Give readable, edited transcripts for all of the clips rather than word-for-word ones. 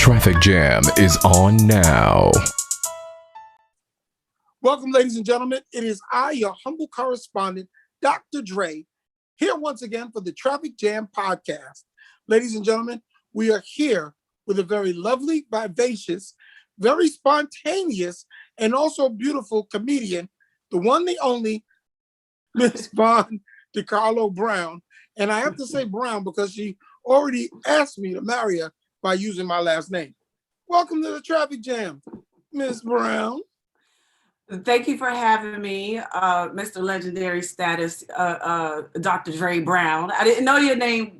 traffic jam is on now. Welcome, ladies and gentlemen. It is I, your humble correspondent, Dr. Dre, here once again for the Traffic Jam podcast. Ladies and gentlemen, we are here with a very lovely, vivacious, very spontaneous, and also beautiful comedian, the one, the only, Miss Von Decarlo Brown. And I have to say Brown because she already asked me to marry her by using my last name. Welcome to the Traffic Jam, Miss Brown. Thank you for having me, Mr. Legendary Status, Dr. Dre Brown. I didn't know your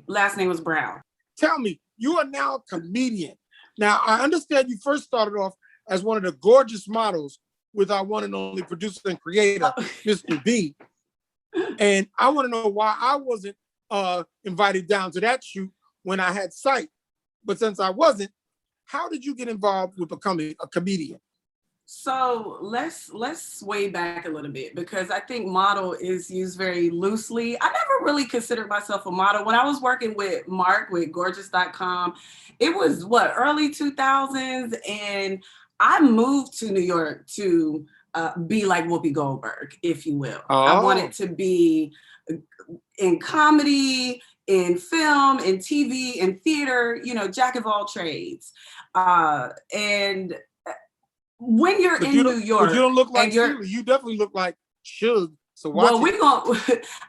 last name was Brown. Tell me, you are now a comedian. Now, I understand you first started off as one of the gorgeous models with our one and only producer and creator, Mr. B. And I want to know why I wasn't invited down to that shoot when I had sight. But since I wasn't, how did you get involved with becoming a comedian? So let's sway back a little bit because I think model is used very loosely. I never really considered myself a model. When I was working with Mark with gorgeous.com, it was early 2000s, and I moved to New York to be like Whoopi Goldberg, if you will. Oh. I wanted to be in comedy, in film, in TV, in theater, jack of all trades. And when you're in New York, but you don't look like you definitely look like Suge. So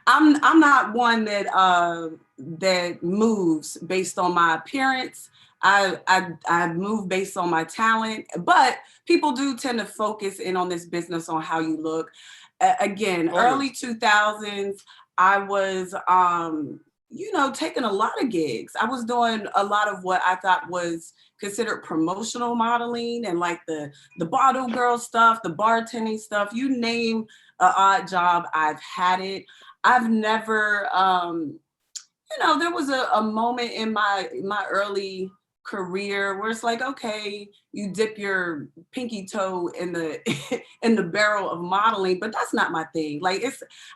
I'm not one that moves based on my appearance. I move based on my talent, but people do tend to focus in on this business on how you look. Early 2000s, I was taking a lot of gigs. I was doing a lot of what I thought was considered promotional modeling and like the bottle girl stuff, the bartending stuff. You name an odd job, I've had it. I've never, there was a moment in my early career where it's like, okay, you dip your pinky toe in the in the barrel of modeling, but that's not my thing. Like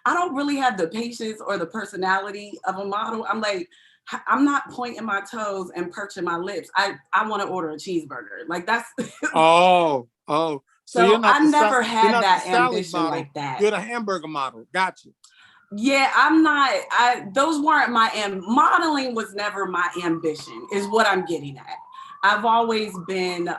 I don't really have the patience or the personality of a model. I'm not pointing my toes and perching my lips. I want to order a cheeseburger. Like that's oh. So you're not I never had that ambition model. Like that. You're the hamburger model. Gotcha. Yeah, I'm not. Those weren't modeling was never my ambition, is what I'm getting at. I've always been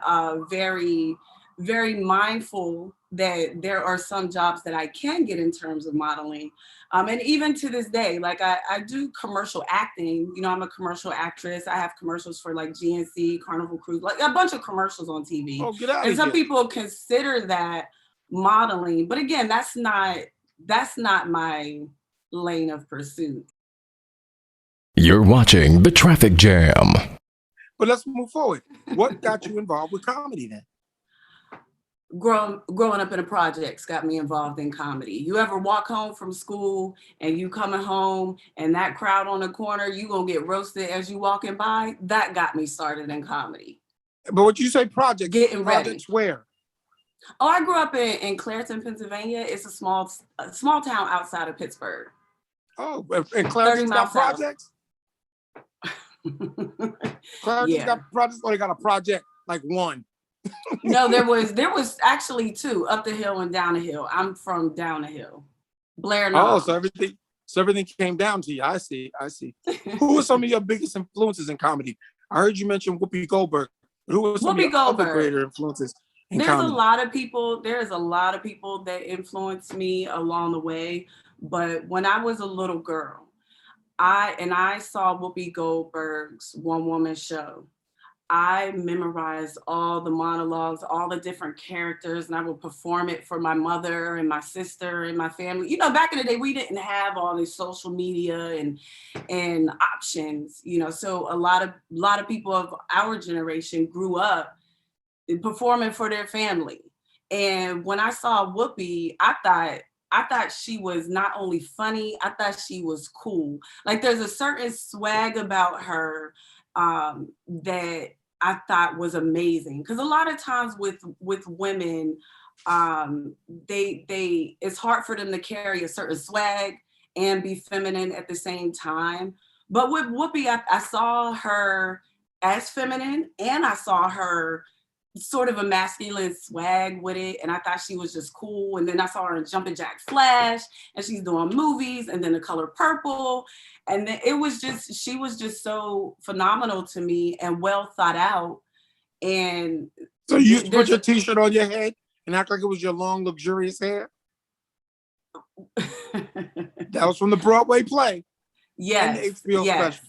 very, very mindful that there are some jobs that I can get in terms of modeling. And even to this day, like I do commercial acting. I'm a commercial actress. I have commercials for like GNC, Carnival Cruise, like a bunch of commercials on TV. Oh, get out and of some here. people consider that modeling. But again, that's not my lane of pursuit. You're watching the Traffic Jam. But let's move forward. What got you involved with comedy then? Growing up in the projects got me involved in comedy. You ever walk home from school and you coming home and that crowd on the corner, you gonna get roasted as you walking by? That got me started in comedy. But what you say projects? Getting projects ready. Where? Oh, I grew up in Clairton, Pennsylvania. It's a small town outside of Pittsburgh. Oh, and Clairton's got projects? Clairton's got projects, or they got a project like one? No, there was actually two, up the hill and down the hill. I'm from down the hill. Blair. Oh, so everything came down to you. I see. Who were some of your biggest influences in comedy? I heard you mention Whoopi Goldberg. Who were some of your other greater influences in comedy? There's a lot of people that influenced me along the way. But when I was a little girl, I saw Whoopi Goldberg's One Woman Show. I memorized all the monologues, all the different characters, and I would perform it for my mother and my sister and my family. Back in the day, we didn't have all this social media and options. So a lot of people of our generation grew up performing for their family. And when I saw Whoopi, I thought she was not only funny, I thought she was cool. Like there's a certain swag about her that I thought was amazing. Because a lot of times with women, it's hard for them to carry a certain swag and be feminine at the same time. But with Whoopi, I saw her as feminine, and I saw her sort of a masculine swag with it, and I thought she was just cool. And then I saw her in Jumpin' Jack Flash, and she's doing movies, and then The Color Purple, and then she was just so phenomenal to me and well thought out. And so you used to put your t-shirt on your head and act like it was your long, luxurious hair? That was from the Broadway play. Yes. And the HBO special.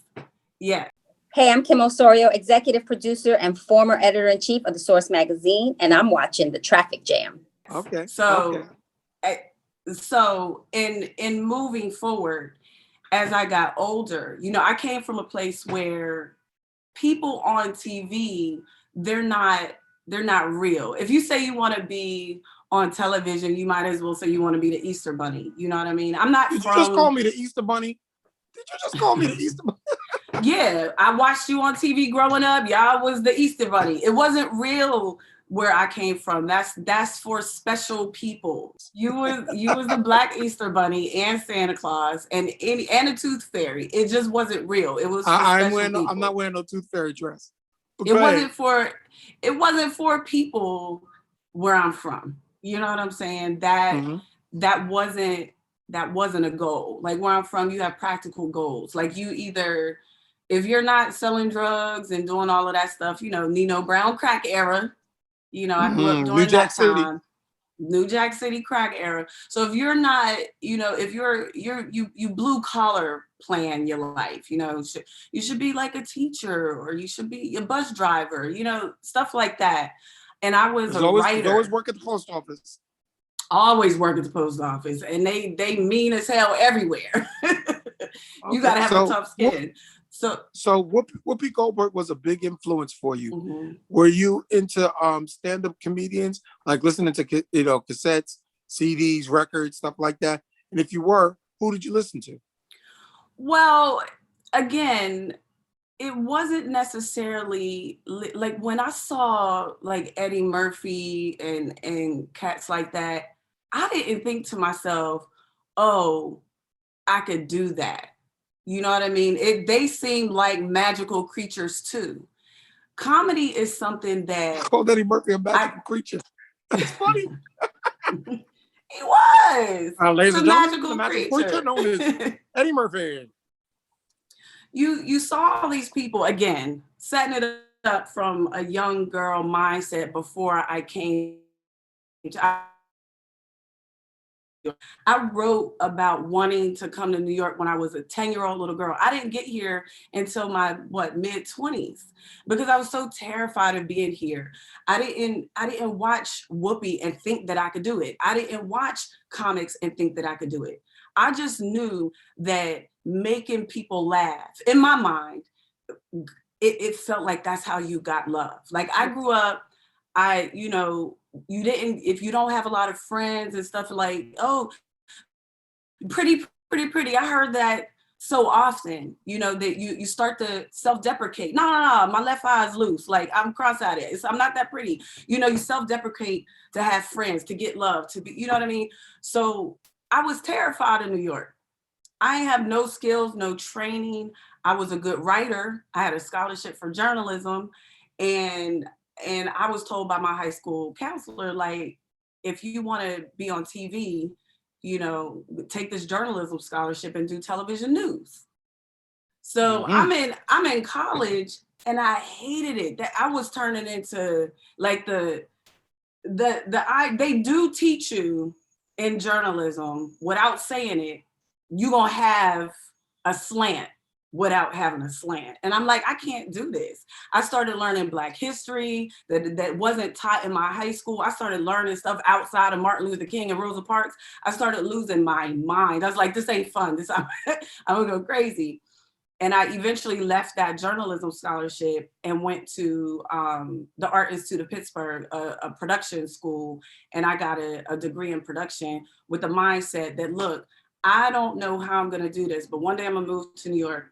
Yeah. Hey, I'm Kim Osorio, executive producer and former editor-in-chief of The Source magazine, and I'm watching The Traffic Jam. Okay. So in moving forward, as I got older, I came from a place where people on TV, they're not real. If you say you want to be on television, you might as well say you want to be the Easter Bunny. You know what I mean? I'm not. Did you just call me the Easter Bunny? Yeah, I watched you on TV growing up. Y'all was the Easter Bunny. It wasn't real where I came from. That's for special people. You was the Black Easter Bunny and Santa Claus and a Tooth Fairy. It just wasn't real. It was for I'm not wearing no Tooth Fairy dress. It wasn't for people where I'm from. You know what I'm saying? That wasn't a goal. Like where I'm from, you have practical goals. Like you either, if you're not selling drugs and doing all of that stuff, Nino Brown crack era, I grew up during that time. New Jack City crack era. So if you're not, if you blue collar plan your life, you should be like a teacher, or you should be a bus driver, stuff like that. And I was a writer. Always work at the post office. Always work at the post office, and they mean as hell everywhere. You gotta have a tough skin. So Whoopi Goldberg was a big influence for you. Mm-hmm. Were you into stand-up comedians, like listening to cassettes, CDs, records, stuff like that? And if you were, who did you listen to? Well, again, it wasn't necessarily like when I saw like Eddie Murphy and cats like that, I didn't think to myself, oh, I could do that. You know what I mean? They seem like magical creatures too. Comedy is something that... I called Eddie Murphy a magical creature. It's funny. He was. Ladies and magical gentlemen, the magical creature known as Eddie Murphy. You saw all these people, again, setting it up from a young girl mindset before I came to... I wrote about wanting to come to New York when I was a 10-year-old little girl. I didn't get here until my mid-20s because I was so terrified of being here. I didn't watch Whoopi and think that I could do it. I didn't watch comics and think that I could do it. I just knew that making people laugh, in my mind, it felt like that's how you got love. Like I grew up, if you don't have a lot of friends and stuff, like, oh, pretty. I heard that so often, that you start to self-deprecate. No, my left eye is loose. Like I'm cross-eyed. I'm not that pretty. You self-deprecate to have friends, to get love, to be, you know what I mean? So I was terrified of New York. I have no skills, no training. I was a good writer. I had a scholarship for journalism, and I was told by my high school counselor, like, if you want to be on TV, take this journalism scholarship and do television news. So I'm in college, and I hated it. That I was turning into like they do teach you in journalism without saying it, you're gonna have a slant without having a slant. And I'm like, I can't do this. I started learning Black history that wasn't taught in my high school. I started learning stuff outside of Martin Luther King and Rosa Parks. I started losing my mind. I was like, this ain't fun. I'm gonna go crazy. And I eventually left that journalism scholarship and went to the Art Institute of Pittsburgh, a production school. And I got a degree in production with the mindset that, look, I don't know how I'm gonna do this, but one day I'm gonna move to New York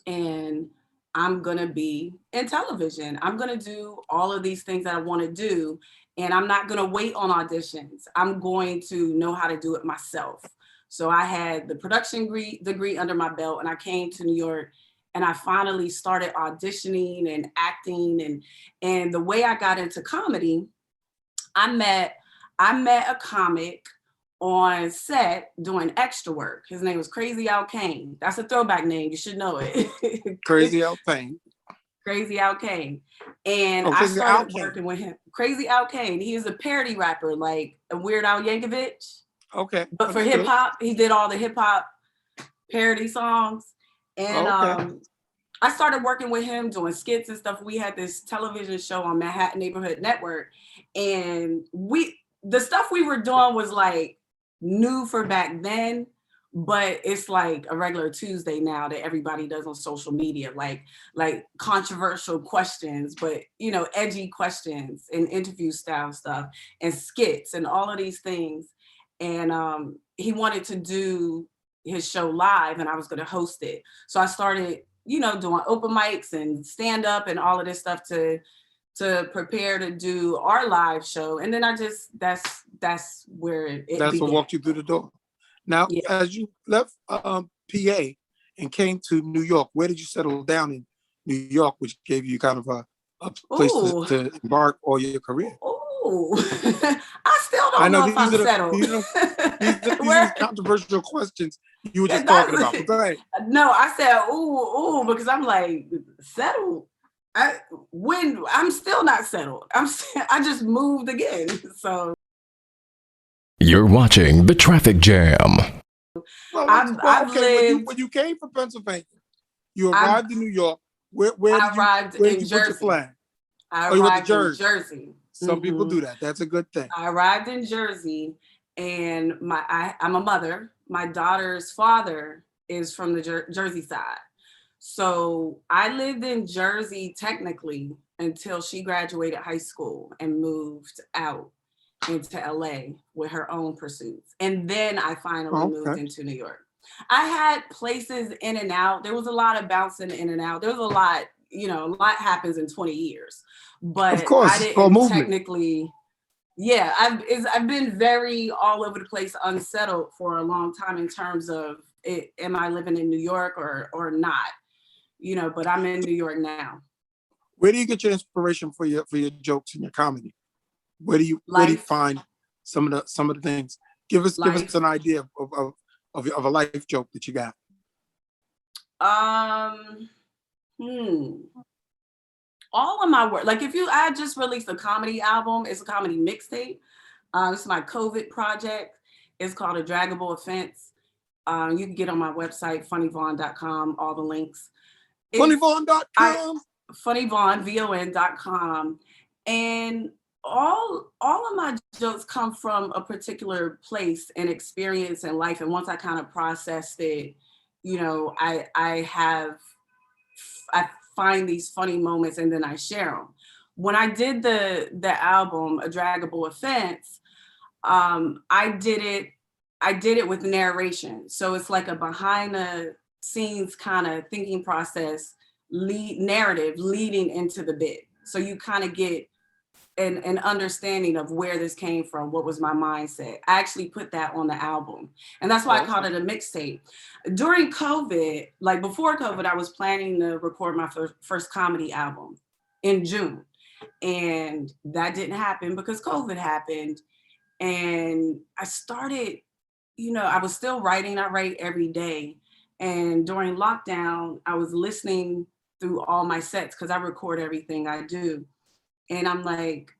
and I'm gonna be in television. I'm gonna do all of these things that I wanna do, and I'm not gonna wait on auditions. I'm going to know how to do it myself. So I had the production degree under my belt, and I came to New York and I finally started auditioning and acting. And the way I got into comedy, I met a comic on set doing extra work. His name was Crazy Al Kane. That's a throwback name. You should know it. Crazy Al Kane. Crazy Al Kane. And I Crazy Al started Kane. working with him. Crazy Al Kane. He is a parody rapper, like a Weird Al Yankovic. Okay. But for hip hop, he did all the hip hop parody songs. And I started working with him doing skits and stuff. We had this television show on Manhattan Neighborhood Network. And the stuff we were doing was like new for back then, but it's like a regular Tuesday now that everybody does on social media, like controversial questions, but you know, edgy questions and interview style stuff and skits and all of these things. And he wanted to do his show live, and I was going to host it. So I started, you know, doing open mics and stand up and all of this stuff to prepare to do our live show. And then I just, that's where it That's began. what walked you through the door. Now, as you left PA and came to New York, where did you settle down in New York, which gave you kind of a place to embark all your career? Oh, I still don't know if I'm settled. These are controversial questions you were just talking about. But go ahead. No, I said, ooh, because I'm like, settled? When I'm still not settled. I just moved again. So You're watching The Traffic Jam. I've lived. When you came from Pennsylvania, you arrived in New York. Where did you put your flag? I arrived in Jersey. Some people do that. That's a good thing. I arrived in Jersey, and I'm a mother. My daughter's father is from the Jersey side. So I lived in Jersey technically until she graduated high school and moved out into LA with her own pursuits. And then I finally moved into New York. I had places in and out. There was a lot of bouncing in and out. There was a lot, you know, a lot happens in 20 years. But of course, I didn't technically, I've been very all over the place, unsettled for a long time in terms of am I living in New York or not? You know, but I'm in New York now. Where do you get your inspiration for your jokes and your comedy? Where do you find some of the things? Give us an idea of a life joke that you got. All of my work, like I just released a comedy album. It's a comedy mixtape. It's my COVID project. It's called A Draggable Offense. You can get on my website, funnyvon.com, all the links. Funnyvon.com? Funnyvon.com. And all of my jokes come from a particular place and experience in life. And once I kind of processed it, you know, I find these funny moments and then I share them. When I did the album, A Draggable Offense, I did it with narration. So it's like a behind the scenes kind of thinking process, narrative leading into the bit. So you kind of get an understanding of where this came from, what was my mindset. I actually put that on the album. And that's why I called it a mixtape. During COVID, like before COVID, I was planning to record my first comedy album in June. And that didn't happen because COVID happened. And I started, you know, I was still writing. I write every day. And during lockdown, I was listening through all my sets because I record everything I do. And I'm like,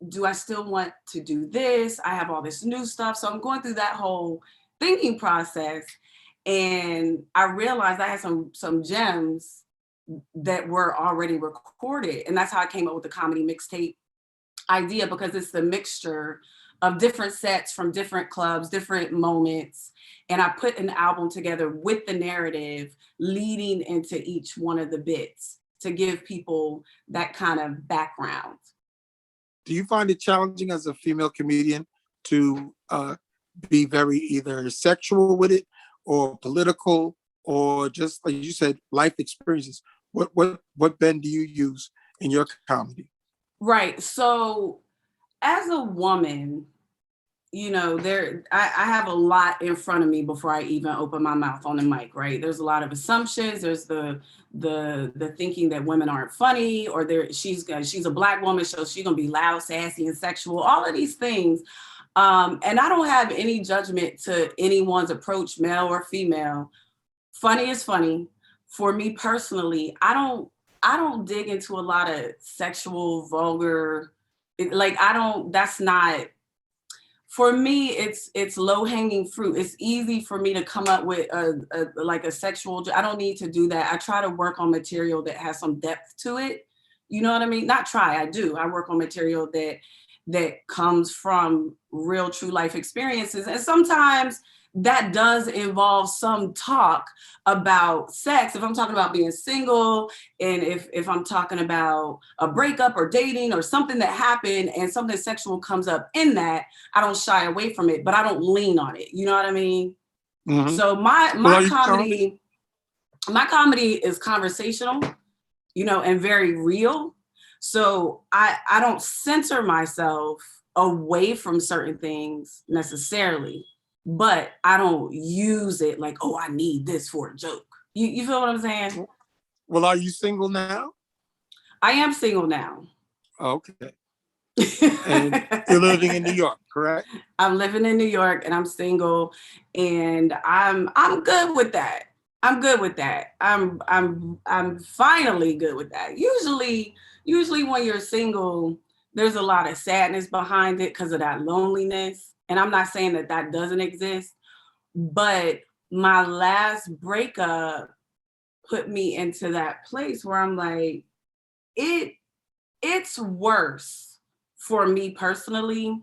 do I still want to do this? I have all this new stuff. So I'm going through that whole thinking process. And I realized I had some gems that were already recorded. And that's how I came up with the comedy mixtape idea, because it's the mixture of different sets from different clubs, different moments. And I put an album together with the narrative leading into each one of the bits to give people that kind of background. Do you find it challenging as a female comedian to be very either sexual with it or political or just, like you said, life experiences? What bend do you use in your comedy? Right. So as a woman, you know, I have a lot in front of me before I even open my mouth on the mic, right? There's a lot of assumptions. There's the thinking that women aren't funny, or she's a Black woman, so she's gonna be loud, sassy, and sexual. All of these things, and I don't have any judgment to anyone's approach, male or female. Funny is funny. For me personally, I don't dig into a lot of sexual, vulgar, that's not. For me, it's low hanging fruit. It's easy for me to come up with a sexual. I don't need to do that. I try to work on material that has some depth to it. You know what I mean? Not try. I do. I work on material that comes from real, true life experiences, and sometimes that does involve some talk about sex. If I'm talking about being single, and if I'm talking about a breakup or dating or something that happened and something sexual comes up in that, I don't shy away from it, but I don't lean on it. You know what I mean? Mm-hmm. So my comedy is conversational, you know, and very real. So I don't censor myself away from certain things necessarily, but I don't use it like, oh, I need this for a joke. You feel what I'm saying? Well, are you single now? I am single now. Okay. And you're living in New York, correct? I'm living in New York and I'm single, and I'm good with that. I'm good with that. I'm finally good with that. Usually when you're single, there's a lot of sadness behind it because of that loneliness. And I'm not saying that doesn't exist, but my last breakup put me into that place where I'm like, it's worse for me personally.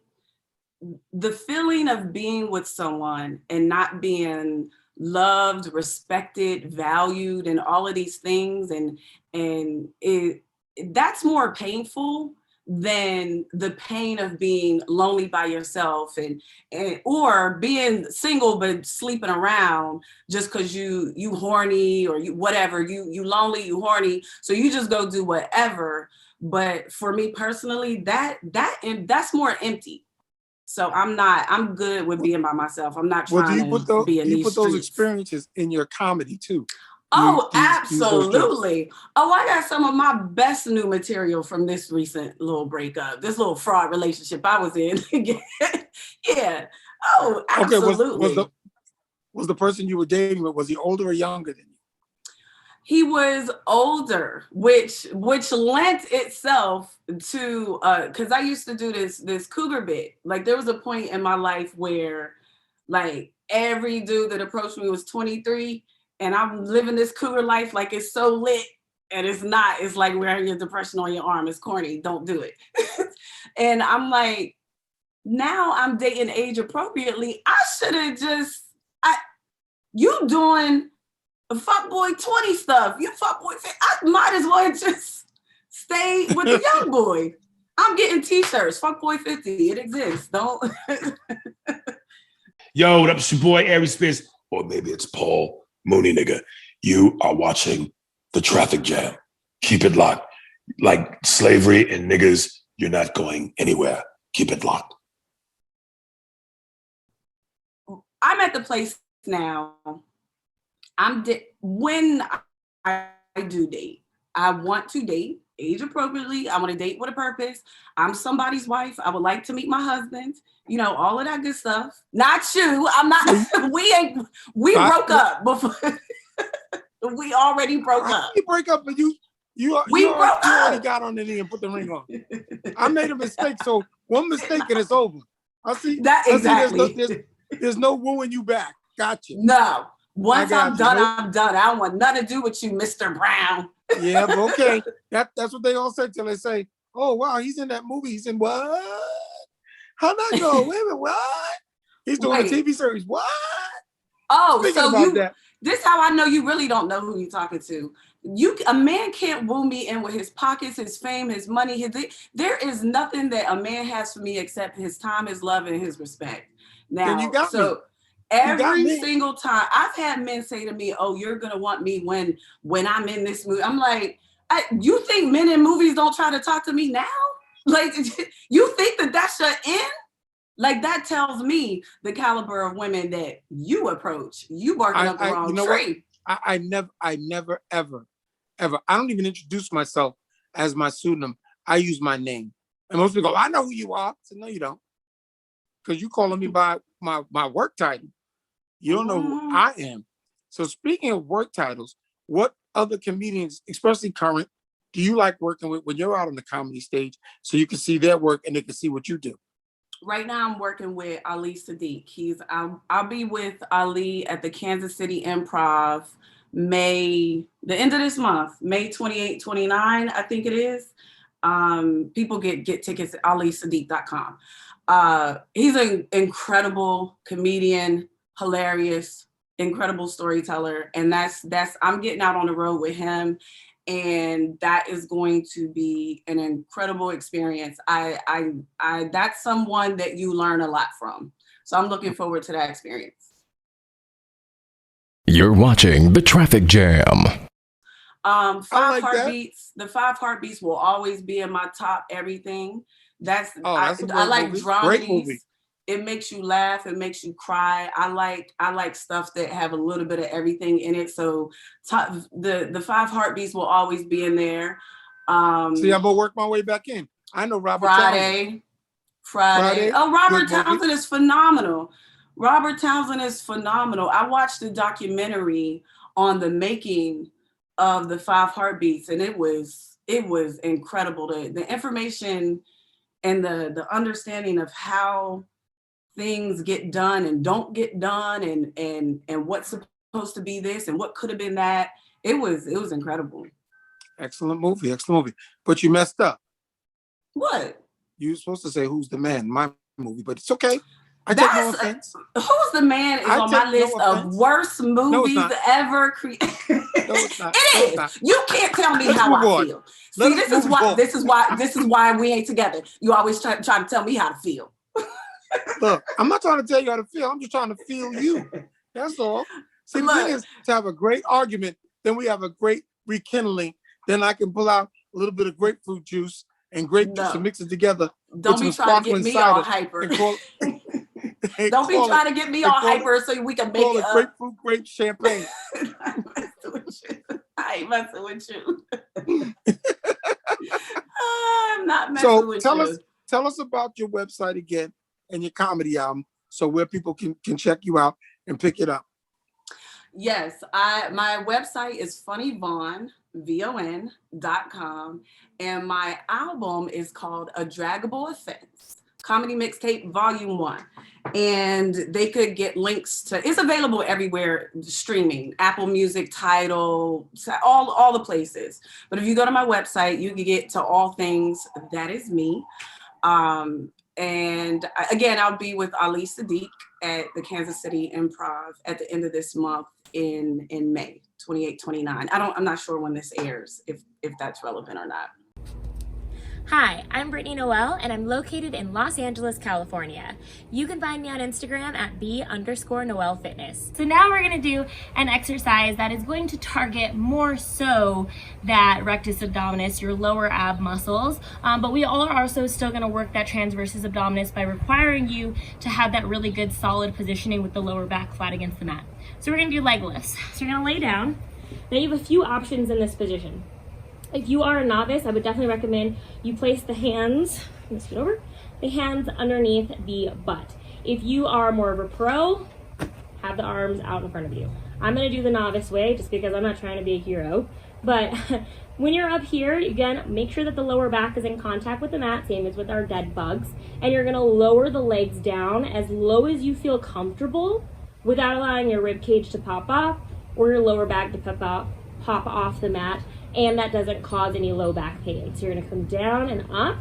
The feeling of being with someone and not being loved, respected, valued, and all of these things, and that's more painful than the pain of being lonely by yourself and or being single but sleeping around just because you horny, or you whatever, you lonely, you horny, so you just go do whatever. But for me personally, that's more empty. So I'm good with being by myself. I'm not trying to be in these streets. You put those experiences in your comedy too. Oh, absolutely. Oh, I got some of my best new material from this recent little breakup, this little fraud relationship I was in. Yeah. Oh, absolutely. Okay, was the person you were dating with, was he older or younger than you? He was older, which lent itself to because I used to do this cougar bit. Like, there was a point in my life where like every dude that approached me was 23. And I'm living this cougar life like it's so lit, and it's not. It's like wearing your depression on your arm. It's corny. Don't do it. And I'm like, now I'm dating age appropriately. I should have you doing a fuckboy 20 stuff. You fuckboy 50. I might as well just stay with the young boy. I'm getting t-shirts. Fuckboy 50. It exists. Don't. Yo, what up? It's your boy, Aries Spears. Or maybe it's Paul Mooney, nigga. You are watching The Traffic Jam. Keep it locked. Like slavery and niggas, you're not going anywhere. Keep it locked. I'm at the place now. When I do date, I want to date age appropriately. I want to date with a purpose. I'm somebody's wife. I would like to meet my husband. You know, all of that good stuff. Not you. I'm not. We broke up before. We already broke up. You break up, but you already got on the knee and put the ring on. I made a mistake, so one mistake and it's over. I see that exactly. There's no wooing you back. Gotcha. No. Once I'm done, I'm done. I don't want nothing to do with you, Mr. Brown. Yeah, but okay. That's what they all say till they say, oh, wow, he's in that movie. He's in what? How'd that go? Wait a minute, what? He's doing a TV series. What? Oh, this is how I know you really don't know who you're talking to. A man can't woo me in with his pockets, his fame, his money. There is nothing that a man has for me except his time, his love, and his respect. Now, you got me. Every single time I've had men say to me, "Oh, you're gonna want me when I'm in this movie." I'm like, you think men in movies don't try to talk to me now? Like, you think that's your end? Like that tells me the caliber of women that you approach. You barking up the wrong tree. I never, ever. I don't even introduce myself as my pseudonym. I use my name. And most people go, I know who you are. I said, no, you don't. Because you calling me by my work title. You don't know who I am. So speaking of work titles, what other comedians, especially current, do you like working with when you're out on the comedy stage so you can see their work and they can see what you do? Right now I'm working with Ali Sadiq. I'll be with Ali at the Kansas City Improv the end of this month, May 28, 29, I think it is. People get tickets at alisadiq.com. He's an incredible comedian, hilarious, incredible storyteller. And I'm getting out on the road with him. And that is going to be an incredible experience. That's someone that you learn a lot from. So I'm looking forward to that experience. You're watching The Traffic Jam. Five Heartbeats. The 5 Heartbeats will always be in my top everything. I like movie. dramedies. Great movie. It makes you laugh. It makes you cry. I like stuff that have a little bit of everything in it. So the 5 Heartbeats will always be in there. See, I'm gonna work my way back in. I know Robert Friday. Oh, Robert Townsend is phenomenal. Robert Townsend is phenomenal. I watched the documentary on the making of the 5 Heartbeats, and it was incredible. The information and the understanding of how things get done and don't get done, and what's supposed to be this and what could have been that. It was incredible. Excellent movie. But you messed up. What? You were supposed to say Who's the Man, my movie, but it's okay. I take no offense. Who's the Man is on my list of worst movies ever created. No, it's not. It is. You can't tell me how I feel. See, this is why we ain't together. You always try to tell me how to feel. Look, I'm not trying to tell you how to feel. I'm just trying to feel you. That's all. See, the thing is to have a great argument, then we have a great rekindling. Then I can pull out a little bit of grapefruit juice and grape juice and mix it together. Don't be trying to get me all hyper. Don't be trying to get me all hyper so we can make it up. Grapefruit grape champagne. I ain't messing with you. I'm not messing with you. Tell us about your website again and your comedy album, so where people can check you out and pick it up. Yes, my website is funnyvon.com, and my album is called A Draggable Offense, Comedy Mixtape Volume 1. And they could get links to, it's available everywhere streaming, Apple Music, Tidal, all the places. But if you go to my website, you can get to all things That Is Me. And again, I'll be with Ali Sadiq at the Kansas City Improv at the end of this month in May 28, 29. I'm not sure when this airs, if that's relevant or not. Hi, I'm Brittany Noel, and I'm located in Los Angeles, California. You can find me on Instagram at _Noel Fitness. So now we're gonna do an exercise that is going to target more so that rectus abdominis, your lower ab muscles, but we all are also still gonna work that transversus abdominis by requiring you to have that really good solid positioning with the lower back flat against the mat. So we're gonna do leg lifts. So you're gonna lay down. Now you have a few options in this position. If you are a novice, I would definitely recommend you place the hands, let's get over, the hands underneath the butt. If you are more of a pro, have the arms out in front of you. I'm gonna do the novice way just because I'm not trying to be a hero. But when you're up here, again, make sure that the lower back is in contact with the mat, same as with our dead bugs. And you're gonna lower the legs down as low as you feel comfortable without allowing your rib cage to pop off or your lower back to pop off the mat. And that doesn't cause any low back pain. So you're gonna come down and up.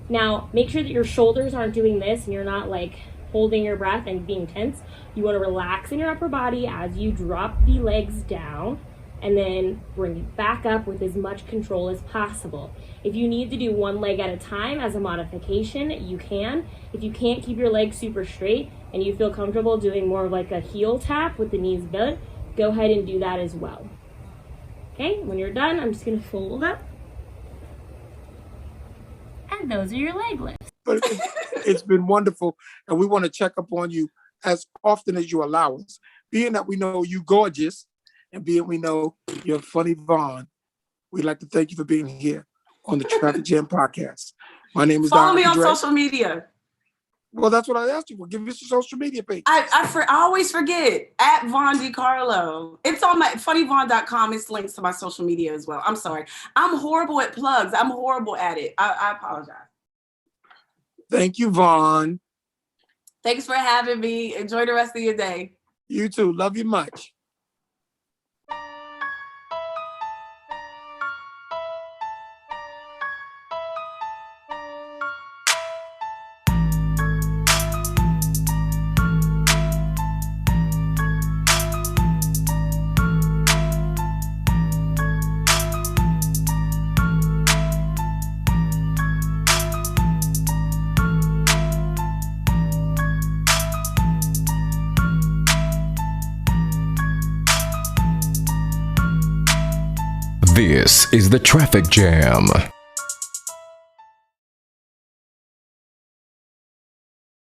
Now, make sure that your shoulders aren't doing this and you're not like holding your breath and being tense. You wanna relax in your upper body as you drop the legs down and then bring it back up with as much control as possible. If you need to do one leg at a time as a modification, you can. If you can't keep your legs super straight and you feel comfortable doing more of like a heel tap with the knees bent, go ahead and do that as well. Okay, when you're done, I'm just gonna fold up. And those are your leg lifts. But it's been wonderful, and we want to check up on you as often as you allow us. Being that we know you gorgeous, and being we know you're funny Vaughn, we'd like to thank you for being here on the Traffic Jam podcast. My name is Follow me Dr. on Dre. social media. Well, that's what I asked you for. Give us your social media page. I always forget. At Von Decarlo. It's on my funnyvon.com. It's links to my social media as well. I'm sorry. I'm horrible at plugs. I'm horrible at it. I apologize. Thank you, Vaughn. Thanks for having me. Enjoy the rest of your day. You too. Love you much. This is the Traffic Jam.